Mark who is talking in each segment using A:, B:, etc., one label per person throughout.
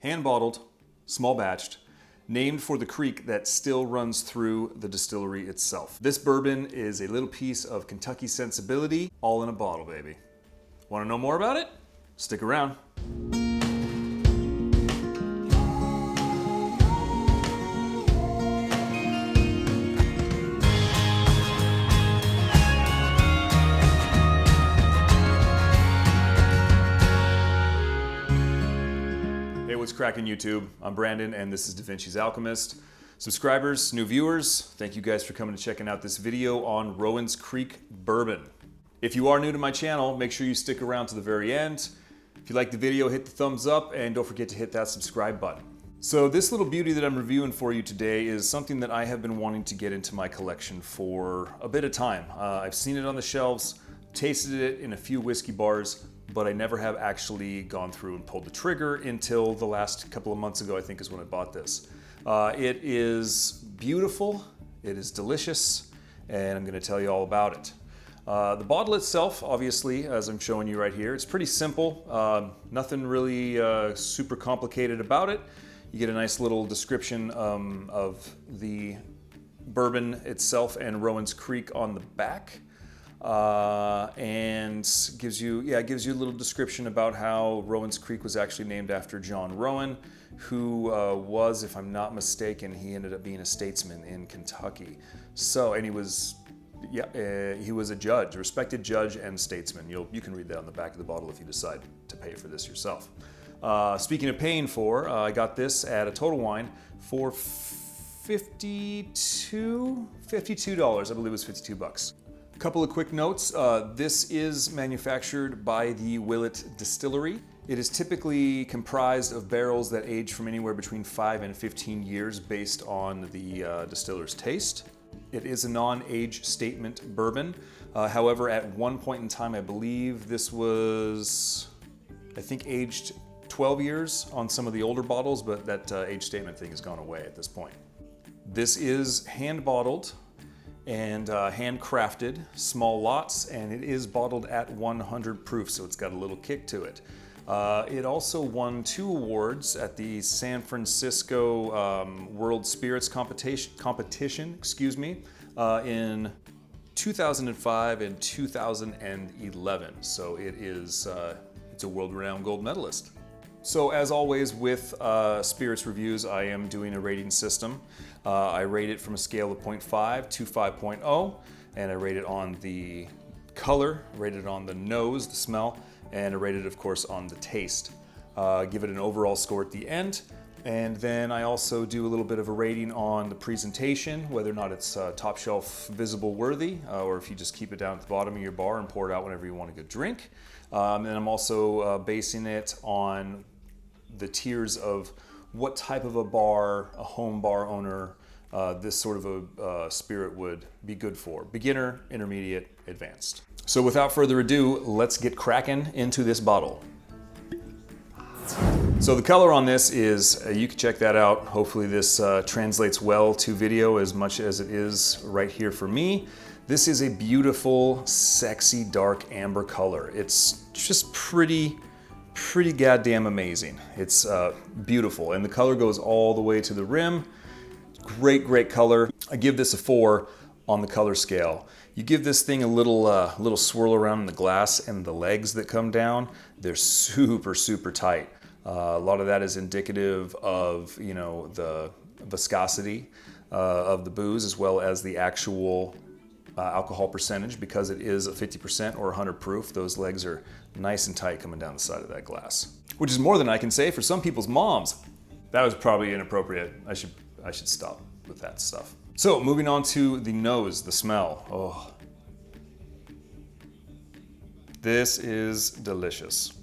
A: Hand bottled, small batched, named for the creek that still runs through the distillery itself. This bourbon is a little piece of Kentucky sensibility, all in a bottle, baby. Want to know more about it? Stick around. Hey, what's cracking YouTube? I'm Brandon and this is Da Vinci's Alchemist. Subscribers, new viewers, thank you guys for coming and checking out this video on Rowan'S Creek Bourbon. If you are new to my channel, make sure you stick around to the very end. If you like the video, hit the thumbs up and don't forget to hit that subscribe button. So this little beauty that I'm reviewing for you today is something that I have been wanting to get into my collection for a bit of time. I've seen it on the shelves, tasted it in a few whiskey bars, but I never have actually gone through and pulled the trigger until the last couple of months ago, I think is when I bought this. It is beautiful, it is delicious, and I'm gonna tell you all about it. The bottle itself, obviously, as I'm showing you right here, it's pretty simple. Nothing really super complicated about it. You get a nice little description of the bourbon itself and Rowan'S Creek on the back. And gives you a little description about how Rowan'S Creek was actually named after John Rowan, who was, if I'm not mistaken, he ended up being a statesman in Kentucky. So, and he was a judge, a respected judge and statesman. You can read that on the back of the bottle if you decide to pay for this yourself. Speaking of paying for, I got this at a Total Wine for $52, I believe it was 52 bucks. Couple of quick notes. This is manufactured by the Willett Distillery. It is typically comprised of barrels that age from anywhere between 5 and 15 years based on the distiller's taste. It is a non-age statement bourbon. However, at one point in time, I believe this was, aged 12 years on some of the older bottles, but that age statement thing has gone away at this point. This is hand bottled and handcrafted, small lots, and it is bottled at 100 proof, so it's got a little kick to it. It also won 2 awards at the San Francisco World Spirits competition, in 2005 and 2011. So it is, it's a world-renowned gold medalist. So as always with spirits reviews, I am doing a rating system. I rate it from a scale of 0.5 to 5.0, and I rate it on the color, rate it on the nose, the smell, and I rate it, of course, on the taste. Give it an overall score at the end, and then I also do a little bit of a rating on the presentation, whether or not it's top shelf visible worthy, or if you just keep it down at the bottom of your bar and pour it out whenever you want a good drink. And I'm also basing it on the tiers of what type of a bar, a home bar owner, this sort of a spirit would be good for. Beginner, intermediate, advanced. So without further ado, let's get cracking into this bottle. So the color on this is, you can check that out. Hopefully this translates well to video as much as it is right here for me. This is a beautiful, sexy, dark amber color. It's just pretty goddamn amazing. It's beautiful, and the color goes all the way to the rim. Great color. I give this a 4 on the color scale. You give this thing a little swirl around in the glass, and the legs that come down, they're super tight. A lot of that is indicative of, the viscosity of the booze, as well as the actual alcohol percentage, because it is a 50% or 100 proof. Those legs are nice and tight coming down the side of that glass, which is more than I can say for some people's moms. That was probably inappropriate. I should stop with that stuff. So moving on to the nose, the smell. Oh, this is delicious.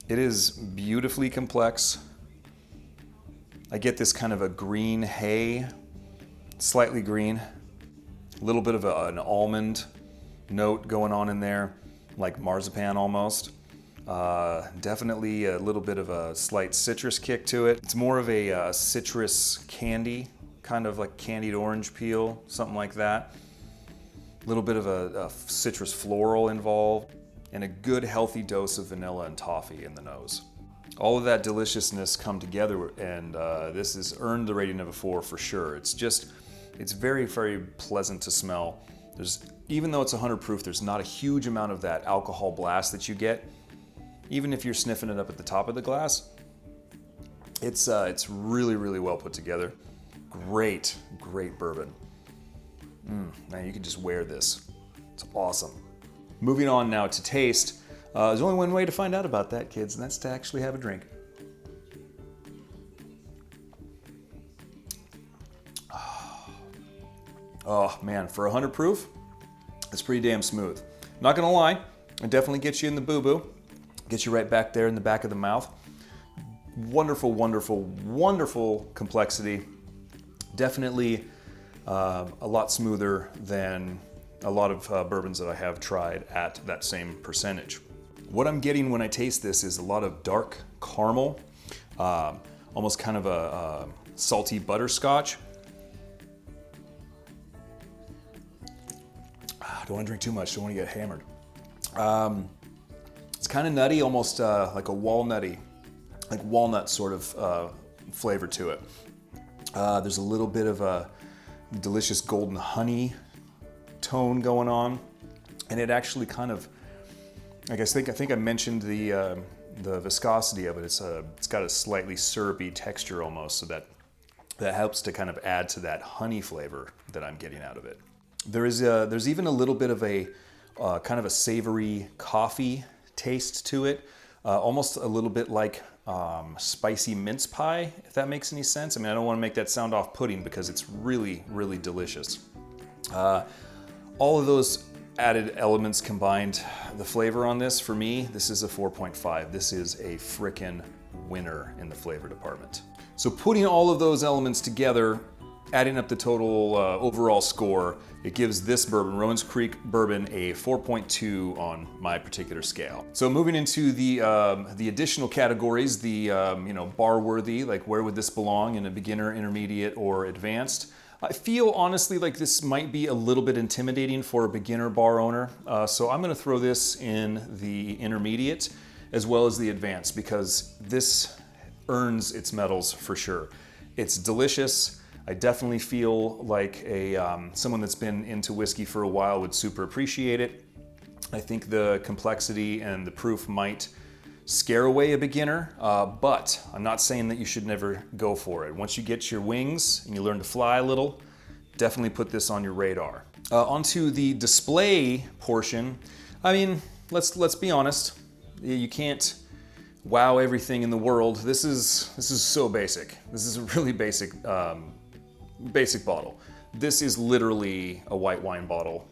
A: It is beautifully complex. I get this kind of a green hay, slightly green, a little bit of an almond note going on in there, like marzipan almost. Definitely a little bit of a slight citrus kick to it. It's more of a citrus candy, kind of like candied orange peel, something like that. A little bit of a citrus floral involved, and a good healthy dose of vanilla and toffee in the nose. all of that deliciousness come together, and this has earned the rating of a 4 for sure. It's very, very pleasant to smell. Even though it's 100 proof, there's not a huge amount of that alcohol blast that you get. Even if you're sniffing it up at the top of the glass, it's really, really well put together. Great, great bourbon. Man, you can just wear this. It's awesome. Moving on now to taste. There's only one way to find out about that, kids, and that's to actually have a drink. Oh man, for 100 proof, it's pretty damn smooth. Not gonna lie, it definitely gets you in the boo-boo. Gets you right back there in the back of the mouth. Wonderful, wonderful, wonderful complexity. Definitely a lot smoother than a lot of bourbons that I have tried at that same percentage. What I'm getting when I taste this is a lot of dark caramel, almost kind of a salty butterscotch. Don't want to drink too much, don't want to get hammered. It's kind of nutty, almost like a walnut sort of flavor to it. There's a little bit of a delicious golden honey tone going on, and it actually kind of, I think I mentioned the viscosity of it. It's got a slightly syrupy texture almost, so that helps to kind of add to that honey flavor that I'm getting out of it. There's even a little bit of a kind of a savory coffee taste to it, almost a little bit like spicy mince pie, if that makes any sense. I mean, I don't want to make that sound off-putting because it's really, really delicious. All of those added elements combined, the flavor on this, for me, this is a 4.5. This is a frickin' winner in the flavor department. So putting all of those elements together, adding up the total overall score, it gives this bourbon, Rowan'S Creek Bourbon, a 4.2 on my particular scale. So moving into the additional categories, the bar worthy, like where would this belong in a beginner, intermediate, or advanced? I feel honestly like this might be a little bit intimidating for a beginner bar owner. So I'm gonna throw this in the intermediate as well as the advanced, because this earns its medals for sure. It's delicious. I definitely feel like someone that's been into whiskey for a while would super appreciate it. I think the complexity and the proof might scare away a beginner, but I'm not saying that you should never go for it. Once you get your wings and you learn to fly a little, definitely put this on your radar. Onto the display portion. I mean, let's be honest. You can't wow everything in the world. This is so basic. This is a really basic bottle. This is literally a white wine bottle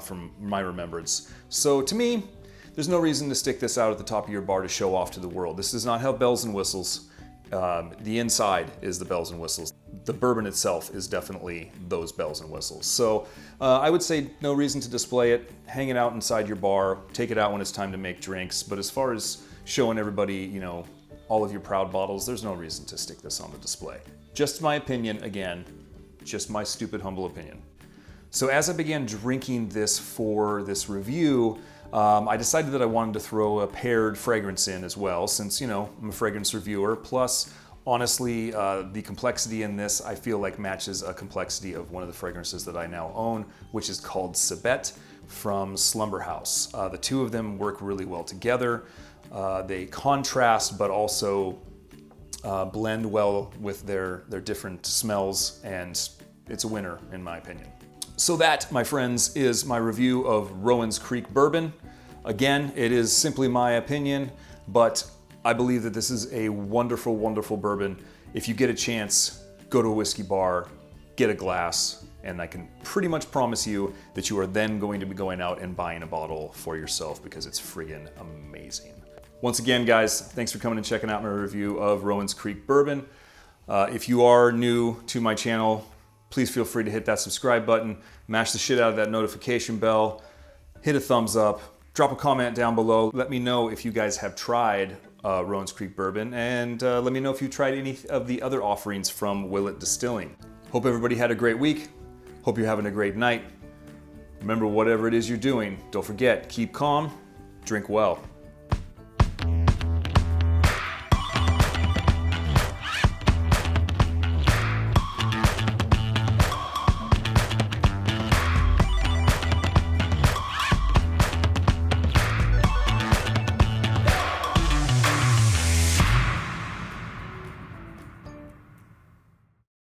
A: from my remembrance. So to me, there's no reason to stick this out at the top of your bar to show off to the world. This does not have bells and whistles. The inside is the bells and whistles. The bourbon itself is definitely those bells and whistles. So I would say no reason to display it. Hang it out inside your bar. Take it out when it's time to make drinks. But as far as showing everybody, all of your proud bottles, there's no reason to stick this on the display. Just my opinion, again, just my stupid, humble opinion. So as I began drinking this for this review, I decided that I wanted to throw a paired fragrance in as well, since, I'm a fragrance reviewer. Plus, honestly, the complexity in this, I feel like matches a complexity of one of the fragrances that I now own, which is called Cibette from Slumber House. The two of them work really well together. They contrast, but also blend well with their different smells, and it's a winner in my opinion. So that, my friends, is my review of Rowan'S Creek Bourbon. Again, it is simply my opinion, but I believe that this is a wonderful, wonderful bourbon. If you get a chance, go to a whiskey bar, get a glass, and I can pretty much promise you that you are then going to be going out and buying a bottle for yourself, because it's friggin' amazing. Once again, guys, thanks for coming and checking out my review of Rowan'S Creek Bourbon. If you are new to my channel, please feel free to hit that subscribe button, mash the shit out of that notification bell, hit a thumbs up, drop a comment down below. Let me know if you guys have tried Rowan'S Creek Bourbon, and let me know if you tried any of the other offerings from Willett Distilling. Hope everybody had a great week. Hope you're having a great night. Remember, whatever it is you're doing, don't forget, keep calm, drink well.